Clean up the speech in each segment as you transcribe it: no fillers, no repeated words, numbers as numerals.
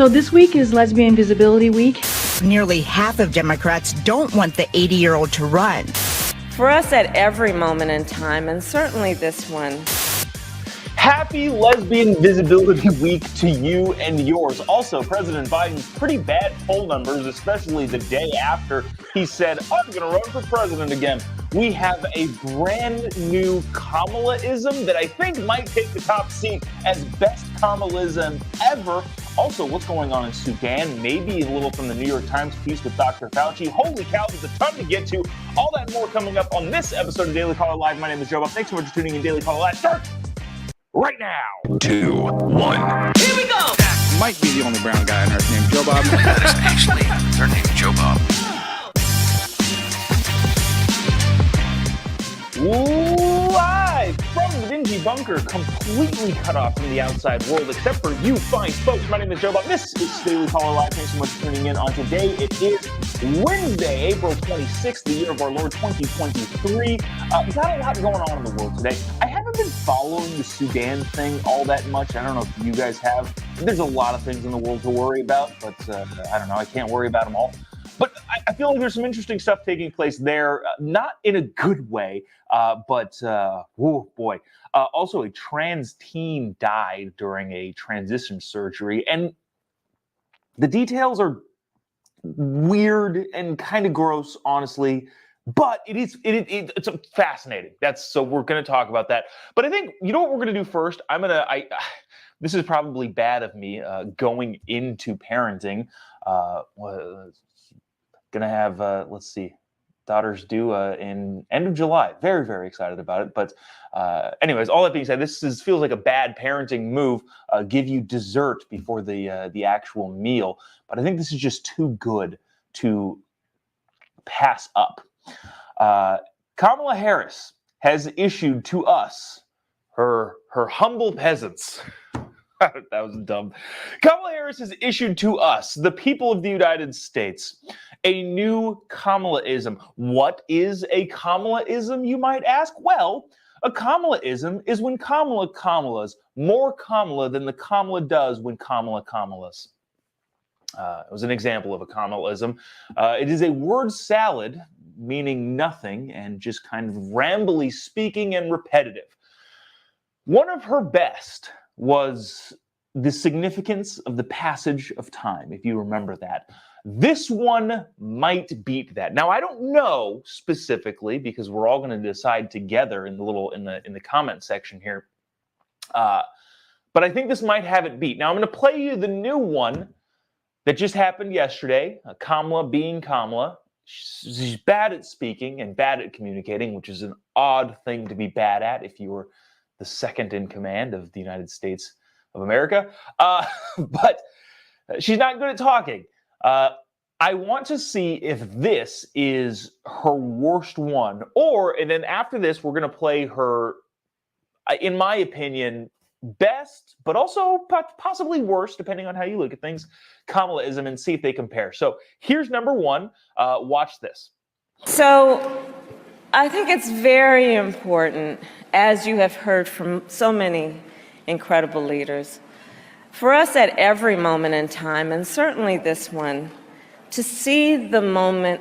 So this week is Lesbian Visibility Week. Nearly half of Democrats don't want the 80-year-old to run. For us at every moment in time, and certainly this one. Happy Lesbian Visibility Week to you and yours. Also, President Biden's pretty bad poll numbers, especially the day after he said, I'm going to run for president again. We have a brand new Kamala-ism that I think might take the top seat as best Kamala-ism ever. Also, what's going on in Sudan? Maybe a little from the New York Times piece with Dr. Fauci. Holy cow, there's a ton to get to. All that and more coming up on this episode of Daily Caller Live. My name is Jobob. Thanks so much for tuning in. Daily Caller Live starts right now. 2, 1. Here we go! That might be the only brown guy on earth named Jobob. That is actually her name, Jobob. Live from the dingy bunker, completely cut off from the outside world, except for you fine folks. My name is Jobob. This is Daily Caller Live. Thanks so much for tuning in on today. It is Wednesday, April 26th, the year of our Lord 2023. We got a lot going on in the world today. I haven't been following the Sudan thing all that much. I don't know if you guys have. There's a lot of things in the world to worry about, but I don't know. I can't worry about them all. But I feel like there's some interesting stuff taking place there, not in a good way, but oh boy. Also, a trans teen died during a transition surgery, and the details are weird and kind of gross, honestly. But it's fascinating. So we're going to talk about that. But I think, you know what we're going to do first? This is probably bad of me going into parenting. Gonna have let's see, daughters due in end of July. Very, very excited about it. But anyways, all that being said, feels like a bad parenting move. Give you dessert before the actual meal. But I think this is just too good to pass up. Kamala Harris has issued to us her humble peasants. That was dumb. Kamala Harris has issued to us, the people of the United States, a new Kamala-ism. What is a Kamala-ism, you might ask? Well, a Kamala-ism is when Kamala Kamalas more Kamala than the Kamala does when Kamala Kamalas. It was an example of a Kamala-ism. It is a word salad, meaning nothing, and just kind of rambly speaking and repetitive. One of her best was the significance of the passage of time, if you remember that. This one might beat that. Now, I don't know specifically, because we're all going to decide together in the comment section here. But I think this might have it beat. Now, I'm going to play you the new one that just happened yesterday. Kamala being Kamala. She's bad at speaking and bad at communicating, which is an odd thing to be bad at if you were the second in command of the United States of America. But she's not good at talking. I want to see if this is her worst one, and then after this, we're going to play her, in my opinion, best, but also possibly worst, depending on how you look at things, Kamala-ism, and see if they compare. So here's number one. Watch this. So I think it's very important, as you have heard from so many incredible leaders, for us at every moment in time, and certainly this one, to see the moment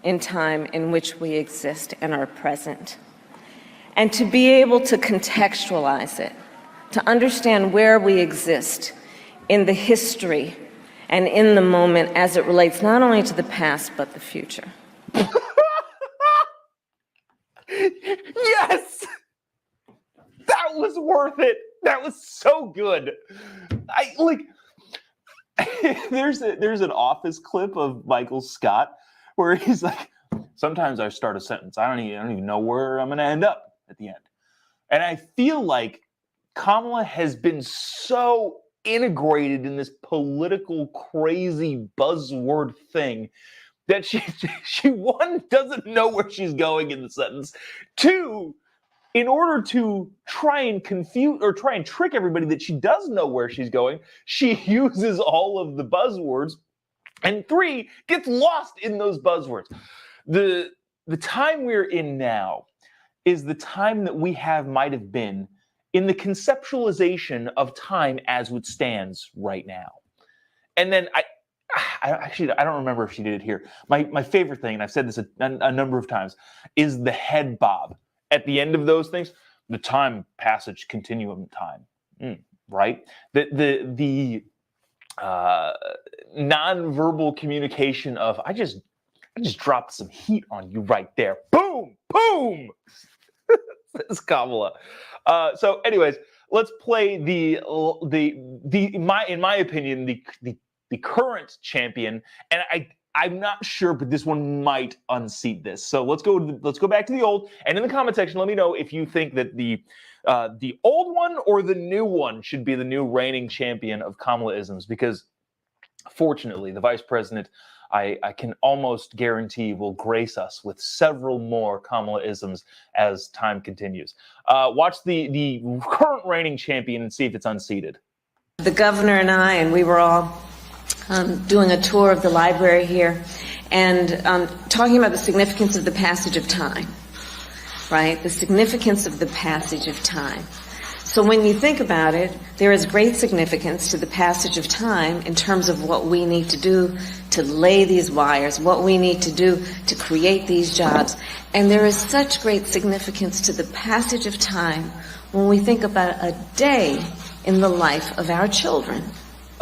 in time in which we exist and are present, and to be able to contextualize it, to understand where we exist in the history and in the moment as it relates not only to the past, but the future. Yes! That was worth it. That was so good. There's an Office clip of Michael Scott where he's like, sometimes I start a sentence, I don't even know where I'm going to end up at the end. And I feel like Kamala has been so integrated in this political crazy buzzword thing that she one, doesn't know where she's going in the sentence. Two, in order to try and confuse or try and trick everybody that she does know where she's going, she uses all of the buzzwords. And three, gets lost in those buzzwords. The time we're in now is the time that we might have been in the conceptualization of time as it stands right now. And then I don't remember if she did it here. My favorite thing, and I've said this a number of times, is the head bob at the end of those things. The time passage continuum time, right? The nonverbal communication of I just dropped some heat on you right there. Boom, boom. Says Kamala. So, anyways, let's play in my opinion the current champion, and I'm not sure, but this one might unseat this. So let's go back to the old, and in the comment section, let me know if you think that the old one or the new one should be the new reigning champion of Kamala-isms, because fortunately, the vice president, I can almost guarantee, will grace us with several more Kamala-isms as time continues. Watch the current reigning champion and see if it's unseated. The governor and I, and we were all doing a tour of the library here and talking about the significance of the passage of time, right? The significance of the passage of time. So when you think about it, there is great significance to the passage of time in terms of what we need to do to lay these wires, what we need to do to create these jobs. And there is such great significance to the passage of time when we think about a day in the life of our children.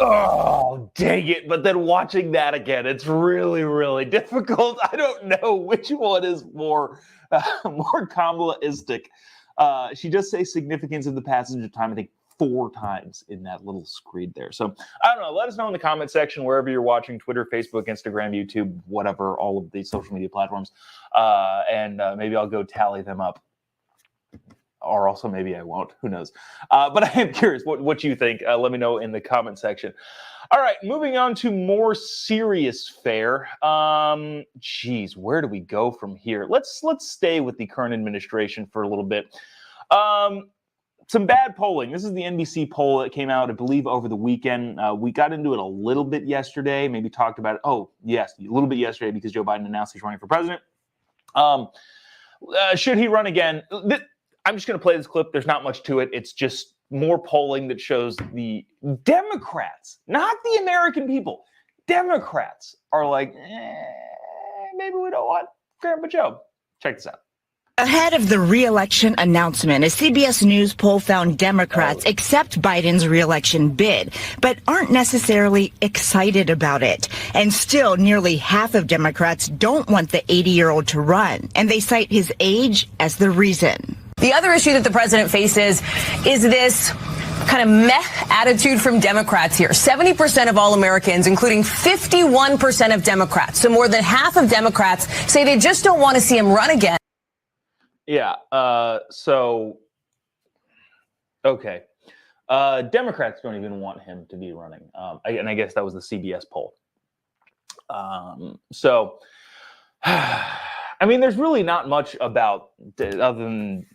Oh, dang it. But then watching that again, it's really, really difficult. I don't know which one is more Kamala-istic. She does say significance of the passage of time, I think 4 times in that little screed there. So I don't know. Let us know in the comment section, wherever you're watching, Twitter, Facebook, Instagram, YouTube, whatever, all of these social media platforms. And maybe I'll go tally them up. Or also maybe I won't. Who knows? But I am curious what you think. Let me know in the comment section. All right, moving on to more serious fare. Geez, where do we go from here? Let's stay with the current administration for a little bit. Some bad polling. This is the NBC poll that came out, I believe, over the weekend. We got into it a little bit yesterday, maybe talked about it. Oh, yes, a little bit yesterday because Joe Biden announced he's running for president. Should he run again? I'm just going to play this clip. There's not much to it. It's just more polling that shows the Democrats, not the American people. Democrats are like, maybe we don't want Grandpa Joe. Check this out. Ahead of the re-election announcement, a CBS News poll found Democrats accept Biden's re-election bid, but aren't necessarily excited about it. And still, nearly half of Democrats don't want the 80-year-old to run, and they cite his age as the reason. The other issue that the president faces is this kind of meh attitude from Democrats here. 70% of all Americans, including 51% of Democrats, so more than half of Democrats, say they just don't want to see him run again. Yeah, okay. Democrats don't even want him to be running. And I guess that was the CBS poll. I mean, there's really not much about other than,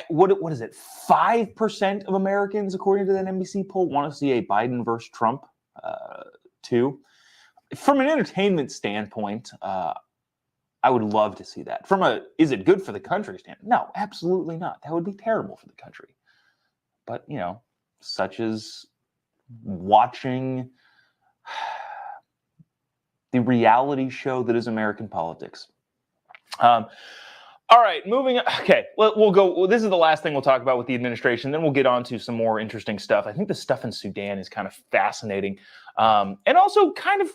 what is it? 5% of Americans, according to that NBC poll, want to see a Biden versus Trump, too. From an entertainment standpoint, I would love to see that. Is it good for the country standpoint? No, absolutely not. That would be terrible for the country. But, such as watching the reality show that is American politics. All right, moving on. Okay, we'll go. This is the last thing we'll talk about with the administration. Then we'll get on to some more interesting stuff. I think the stuff in Sudan is kind of fascinating, and also kind of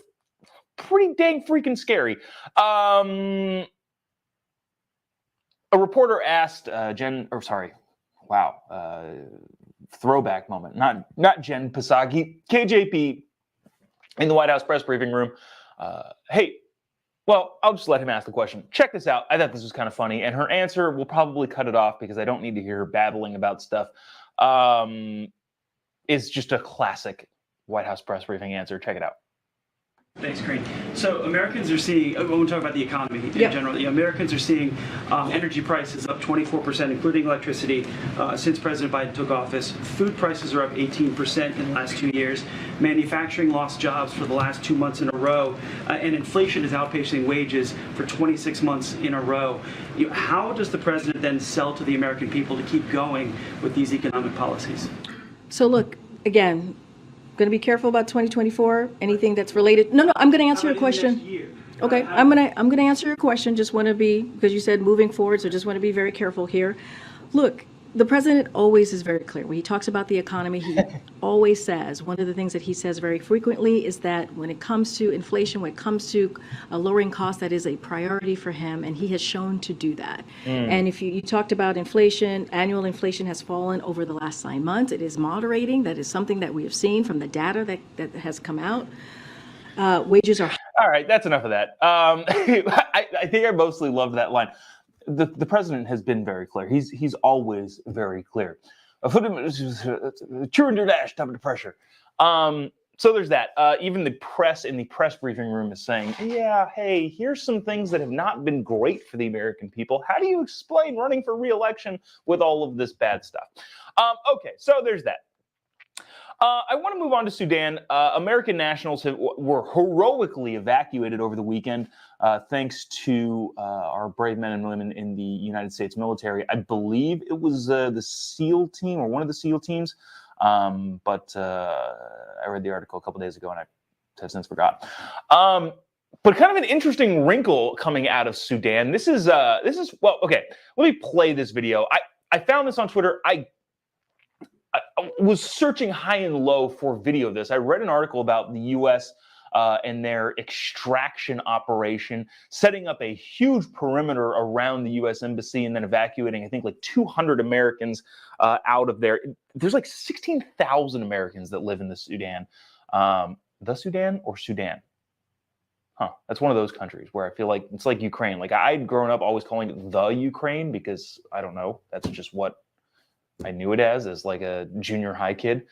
pretty dang freaking scary. A reporter asked throwback moment. Not Jen Psaki, KJP, in the White House press briefing room. Well, I'll just let him ask the question. Check this out. I thought this was kind of funny. And her answer, we'll probably cut it off because I don't need to hear her babbling about stuff. Is just a classic White House press briefing answer. Check it out. Thanks, Crane. So Americans are seeing, when we talk about the economy in general, Americans are seeing energy prices up 24%, including electricity, since President Biden took office. Food prices are up 18% in the last 2 years. Manufacturing lost jobs for the last 2 months in a row. And inflation is outpacing wages for 26 months in a row. How does the president then sell to the American people to keep going with these economic policies? So look, again, Going to be careful about 2024. Anything that's related. No, I'm going to answer your question. Okay, I'm gonna answer your question. Just want to be, because you said moving forward, so just want to be very careful here. Look, the president always is very clear. When he talks about the economy, he always says, one of the things that he says very frequently is that when it comes to inflation, when it comes to lowering costs, that is a priority for him, and he has shown to do that. And if you talked about inflation, annual inflation has fallen over the last 9 months. It is moderating. That is something that we have seen from the data that has come out. Wages are. All right, that's enough of that. I think I mostly loved that line. The president has been very clear. He's always very clear. True under dash, top of the pressure. So there's that. Even the press in the press briefing room is saying, yeah, hey, here's some things that have not been great for the American people. How do you explain running for re-election with all of this bad stuff? Okay, so there's that. I want to move on to Sudan. American nationals were heroically evacuated over the weekend, thanks to our brave men and women in the United States military. I believe it was the SEAL team or one of the SEAL teams, but I read the article a couple days ago and I have since forgot. But kind of an interesting wrinkle coming out of Sudan. This is well, okay. Let me play this video. I found this on Twitter. I was searching high and low for video of this. I read an article about the U.S. And their extraction operation, setting up a huge perimeter around the U.S. embassy and then evacuating, I think, like 200 Americans out of there. There's like 16,000 Americans that live in the Sudan. The Sudan or Sudan? That's one of those countries where I feel like it's like Ukraine. Like I'd grown up always calling it the Ukraine because, I don't know, that's just what I knew it as like a junior high kid.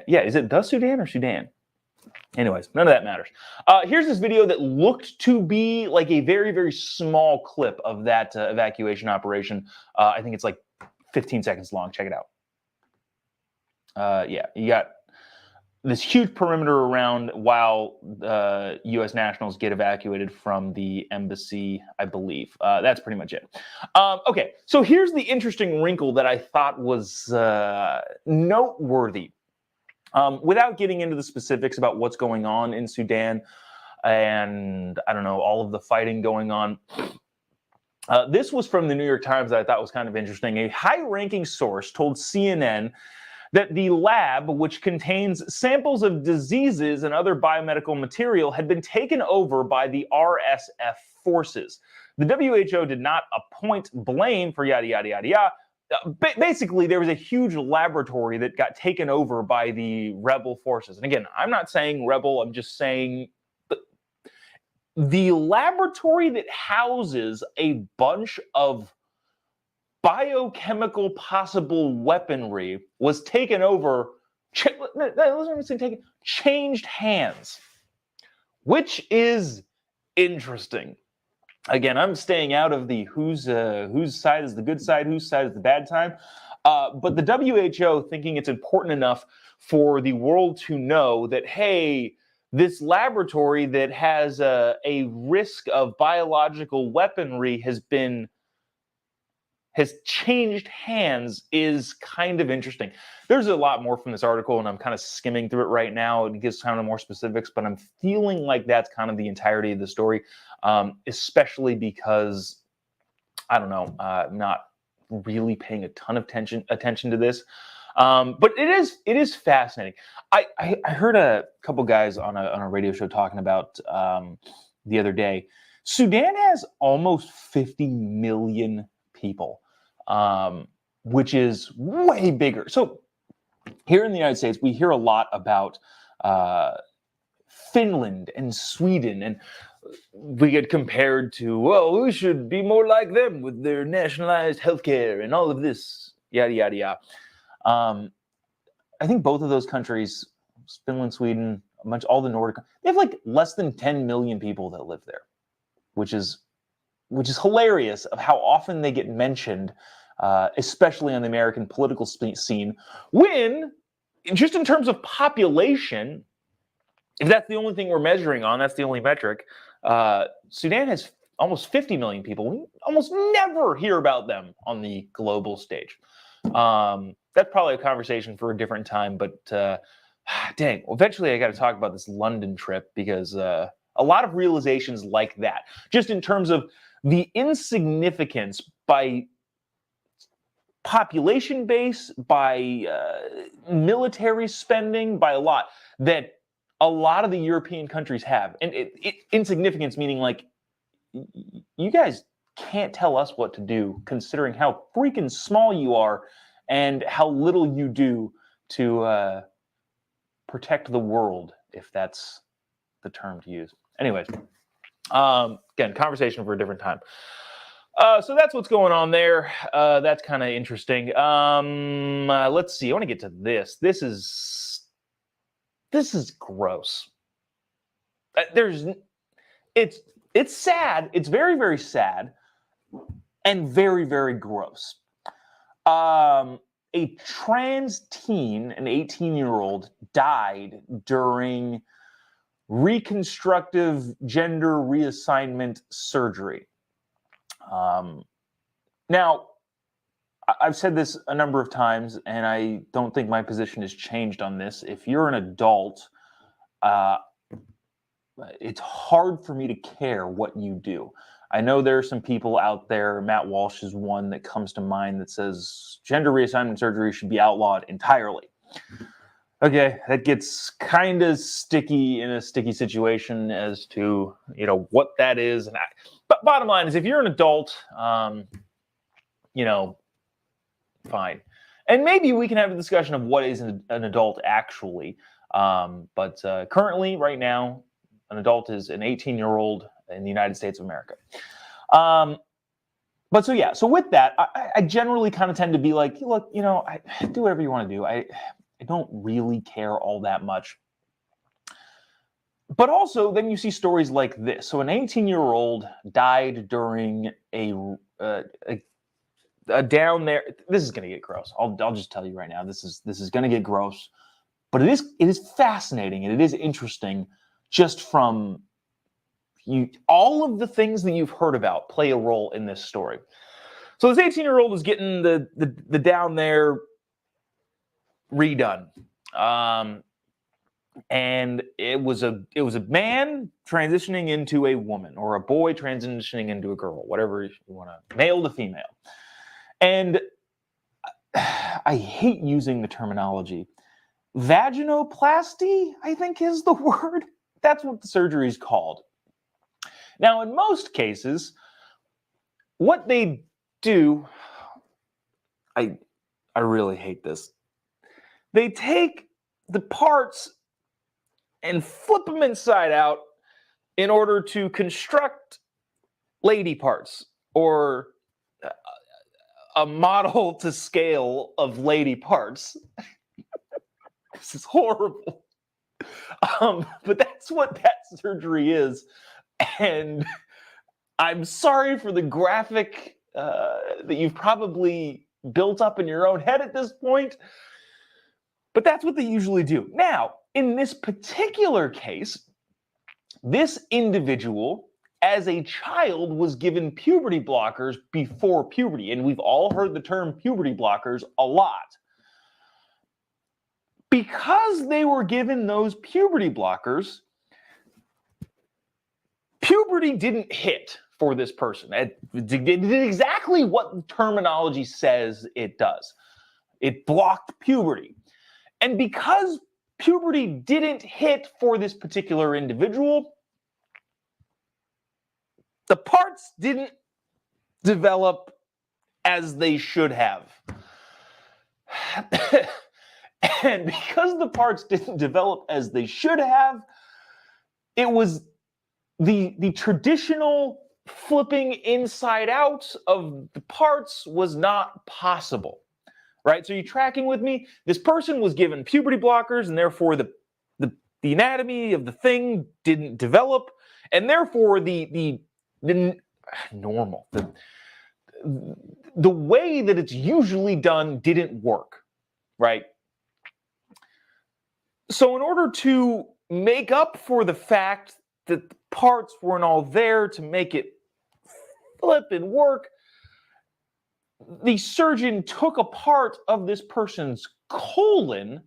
Yeah, is it the Sudan or Sudan? Anyways, none of that matters. Here's this video that looked to be like a very, very small clip of that evacuation operation. I think it's like 15 seconds long. Check it out. Yeah, you got this huge perimeter around while U.S. nationals get evacuated from the embassy, I believe. That's pretty much it. Okay, so here's the interesting wrinkle that I thought was noteworthy. Without getting into the specifics about what's going on in Sudan and, I don't know, all of the fighting going on, this was from the New York Times that I thought was kind of interesting. A high-ranking source told CNN that the lab, which contains samples of diseases and other biomedical material, had been taken over by the RSF forces. The WHO did not appoint blame for yada, yada, yada, yada. Basically, there was a huge laboratory that got taken over by the rebel forces. And again, I'm not saying rebel, I'm just saying the laboratory that houses a bunch of biochemical possible weaponry was taken over, changed hands, which is interesting. Again, I'm staying out of the whose side is the good side, whose side is the bad time. But the WHO thinking it's important enough for the world to know that, hey, this laboratory that has a risk of biological weaponry has changed hands is kind of interesting. There's a lot more from this article, and I'm kind of skimming through it right now. It gives kind of more specifics, but I'm feeling like that's kind of the entirety of the story, especially because, I don't know, not really paying a ton of attention to this. But it is fascinating. I heard a couple guys on a radio show talking about the other day. Sudan has almost 50 million people. Which is way bigger. So here in the United States, we hear a lot about Finland and Sweden, and we get compared to, well, we should be more like them with their nationalized healthcare and all of this, yada, yada, yada. I think both of those countries, Finland, Sweden, all the Nordic, they have like less than 10 million people that live there, which is hilarious of how often they get mentioned, especially on the American political scene, when, just in terms of population, if that's the only thing we're measuring on, that's the only metric, Sudan has almost 50 million people. We almost never hear about them on the global stage. That's probably a conversation for a different time, but dang, well, eventually I got to talk about this London trip because a lot of realizations like that, just in terms of the insignificance by population base, by military spending, by a lot, that a lot of the European countries have. And insignificance meaning like, you guys can't tell us what to do considering how freaking small you are and how little you do to protect the world, if that's the term to use. Anyways, again, conversation for a different time. So that's what's going on there. That's kind of interesting. Let's see. I want to get to this. This is gross. It's sad. It's very, very sad and very, very gross. A trans teen, an 18-year-old, died during reconstructive gender reassignment surgery. Now, I've said this a number of times, and I don't think my position has changed on this. If you're an adult, it's hard for me to care what you do. I know there are some people out there, Matt Walsh is one that comes to mind, that says gender reassignment surgery should be outlawed entirely. Okay, that gets kind of sticky in a sticky situation as to, what that is. But bottom line is, if you're an adult, fine. And maybe we can have a discussion of what is an adult actually. But currently, right now, an adult is an 18-year-old in the United States of America. So with that, I generally kind of tend to be like, look, I do whatever you want to do. I don't really care all that much. But also, then you see stories like this. So an 18-year-old died during a down there. This is going to get gross. I'll just tell you right now. This is going to get gross. But it is fascinating and it is interesting, just from all of the things that you've heard about play a role in this story. So this 18-year-old is getting the down there redone. And it was a man transitioning into a woman, or a boy transitioning into a girl, whatever you want to, male to female. And I hate using the terminology. Vaginoplasty, I think is the word. That's what the surgery is called. Now, in most cases, what they do, I really hate this. They take the parts and flip them inside out in order to construct lady parts, or a model to scale of lady parts. This is horrible. But that's what that surgery is. And I'm sorry for the graphic that you've probably built up in your own head at this point, but that's what they usually do. Now, in this particular case, this individual, as a child, was given puberty blockers before puberty. And we've all heard the term puberty blockers a lot. Because they were given those puberty blockers, puberty didn't hit for this person. It did exactly what the terminology says it does. It blocked puberty. And because puberty didn't hit for this particular individual, the parts didn't develop as they should have. And because the parts didn't develop as they should have, it was the traditional flipping inside out of the parts was not possible. Right? So you tracking with me? This person was given puberty blockers, and therefore the anatomy of the thing didn't develop, and therefore the normal, the way that it's usually done didn't work, right? So in order to make up for the fact that the parts weren't all there to make it flip and work, the surgeon took a part of this person's colon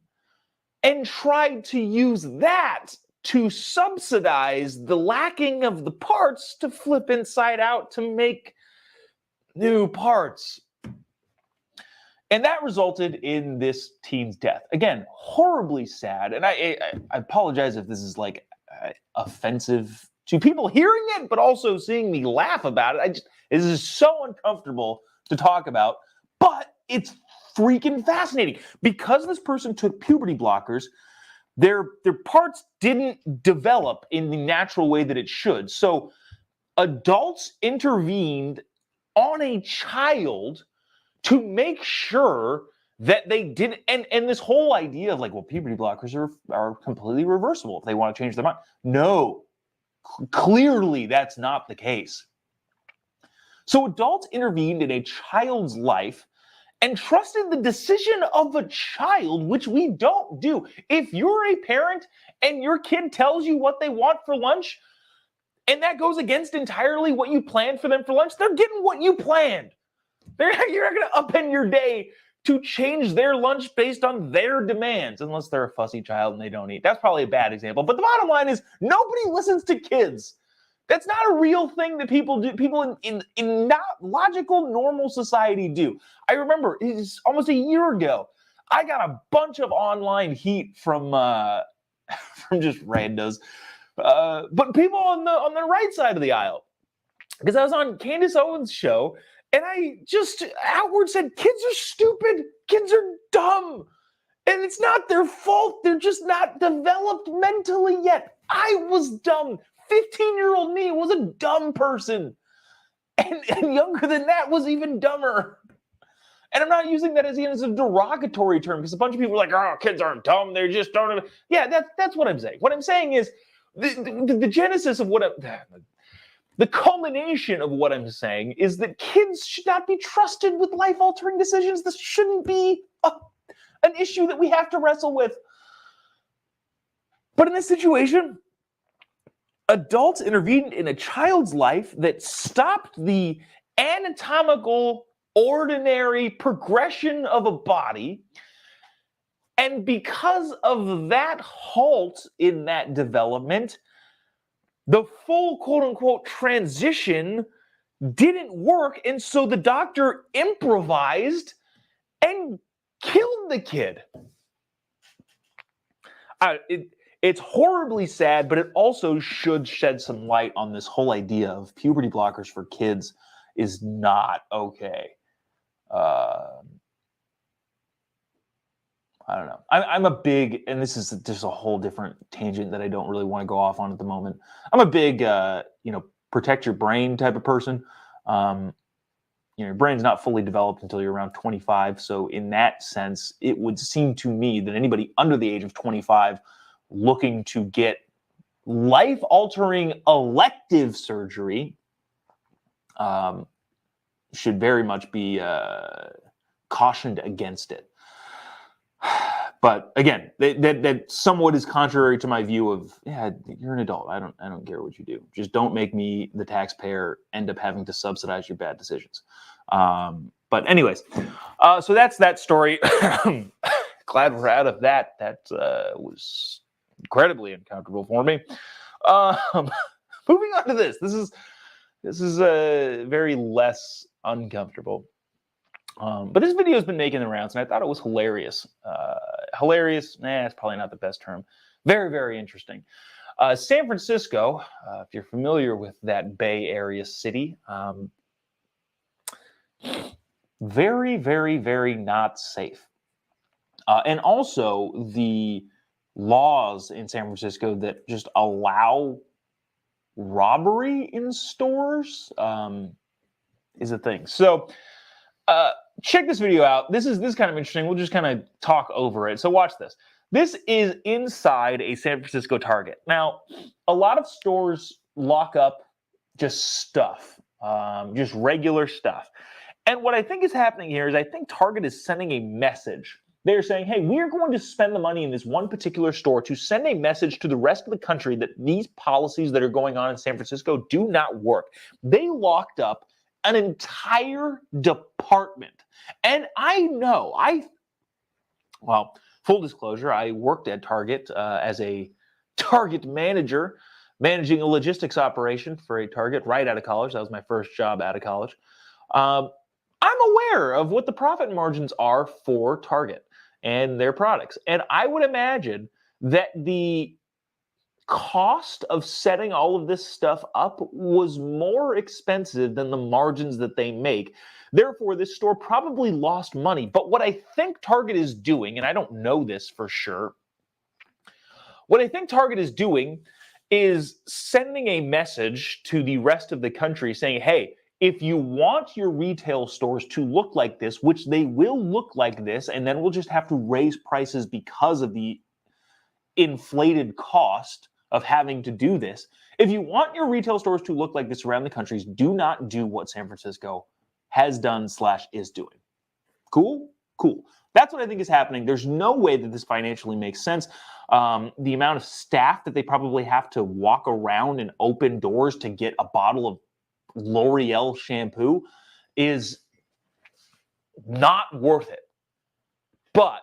and tried to use that to subsidize the lacking of the parts to flip inside out to make new parts. And that resulted in this teen's death. Again, horribly sad. And I apologize if this is like offensive to people hearing it, but also seeing me laugh about it. This is so uncomfortable to talk about, but it's freaking fascinating. Because this person took puberty blockers, their parts didn't develop in the natural way that it should. So adults intervened on a child to make sure that they didn't, and this whole idea of like, well, puberty blockers are completely reversible if they want to change their mind. No, clearly that's not the case. So adults intervened in a child's life and trusted the decision of a child, which we don't do. If you're a parent and your kid tells you what they want for lunch, and that goes against entirely what you planned for them for lunch, they're getting what you planned. You're not going to upend your day to change their lunch based on their demands, unless they're a fussy child and they don't eat. That's probably a bad example. But the bottom line is nobody listens to kids. That's not a real thing that people do. People in not logical, normal society do. I remember it's almost a year ago. I got a bunch of online heat from just randos, but people on the right side of the aisle, because I was on Candace Owens' show. And I just outward said, kids are stupid. Kids are dumb. And it's not their fault. They're just not developed mentally yet. I was dumb. 15-year-old me was a dumb person. And younger than that was even dumber. And I'm not using that as a derogatory term, because a bunch of people are like, oh, kids aren't dumb. They're just don't. Yeah, that's what I'm saying. What I'm saying is the genesis of the culmination of what I'm saying is that kids should not be trusted with life-altering decisions. This shouldn't be an issue that we have to wrestle with. But in this situation, adults intervened in a child's life that stopped the anatomical, ordinary progression of a body. And because of that halt in that development, the full quote-unquote transition didn't work, and so the doctor improvised and killed the kid. It's horribly sad, but it also should shed some light on this whole idea of puberty blockers for kids is not okay. I don't know. I'm a big, and this is just a whole different tangent that I don't really want to go off on at the moment. I'm a big, protect your brain type of person. Your brain's not fully developed until you're around 25. So in that sense, it would seem to me that anybody under the age of 25 looking to get life-altering elective surgery should very much be cautioned against it. But again, that somewhat is contrary to my view of, yeah, you're an adult. I don't care what you do. Just don't make me, the taxpayer, end up having to subsidize your bad decisions. But anyways, so that's that story. Glad we're out of that. That was incredibly uncomfortable for me. Moving on to this. This is very less uncomfortable. But this video has been making the rounds, and I thought it was hilarious. Hilarious, it's probably not the best term. Very, very interesting. San Francisco, if you're familiar with that Bay Area city, very, very, very not safe. And also the laws in San Francisco that just allow robbery in stores is a thing. So check this video out. This is kind of interesting. We'll just kind of talk over it. So watch this. This is inside a San Francisco Target. Now, a lot of stores lock up just stuff, just regular stuff. And what I think is happening here is I think Target is sending a message. They're saying, hey, we are going to spend the money in this one particular store to send a message to the rest of the country that these policies that are going on in San Francisco do not work. They locked up an entire department. And I know, full disclosure, I worked at Target as a Target manager, managing a logistics operation for a Target right out of college. That was my first job out of college. I'm aware of what the profit margins are for Target and their products. And I would imagine that the cost of setting all of this stuff up was more expensive than the margins that they make. Therefore, this store probably lost money. But what I think Target is doing, and I don't know this for sure, what I think Target is doing is sending a message to the rest of the country saying, hey, if you want your retail stores to look like this, which they will look like this, and then we'll just have to raise prices because of the inflated cost of having to do this. If you want your retail stores to look like this around the country, do not do what San Francisco has done / is doing. Cool? Cool. That's what I think is happening. There's no way that this financially makes sense. The amount of staff that they probably have to walk around and open doors to get a bottle of L'Oreal shampoo is not worth it. But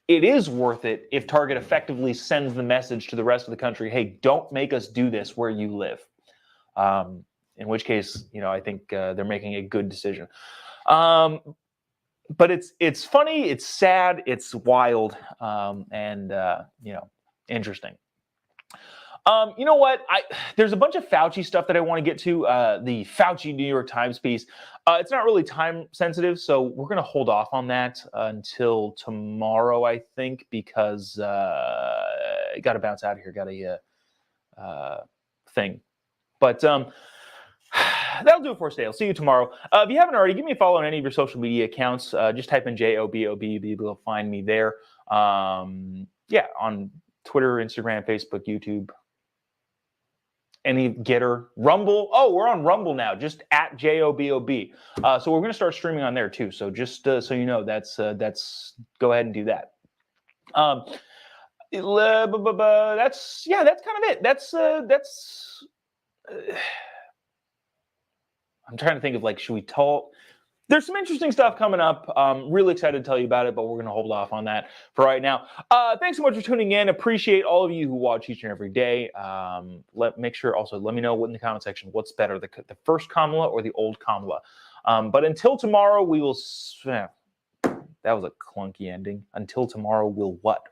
it is worth it if Target effectively sends the message to the rest of the country, hey, don't make us do this where you live. In which case, I think they're making a good decision. But it's funny, it's sad, it's wild, and interesting. You know what? There's a bunch of Fauci stuff that I want to get to. The Fauci New York Times piece. It's not really time sensitive, so we're going to hold off on that until tomorrow, I think, because I got to bounce out of here. Got a thing. But that'll do it for today. I'll see you tomorrow. If you haven't already, give me a follow on any of your social media accounts. Just type in JOBOB. You'll be able to find me there. On Twitter, Instagram, Facebook, YouTube. Any Getter, Rumble. Oh, we're on Rumble now, just at JOBOB. So we're going to start streaming on there too. So just so you know, that's go ahead and do that. That's kind of it. That's I'm trying to think of should we talk? There's some interesting stuff coming up. Really excited to tell you about it, but we're going to hold off on that for right now. Thanks so much for tuning in. Appreciate all of you who watch each and every day. Make sure also let me know in the comment section what's better, the first Kamala or the old Kamala. But until tomorrow, we will. That was a clunky ending. Until tomorrow, we'll what?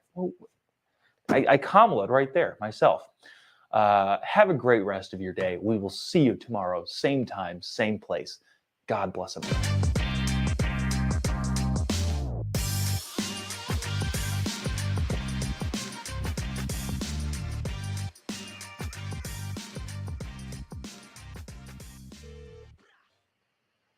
I Kamala'd right there myself. Have a great rest of your day. We will see you tomorrow, same time, same place. God bless America.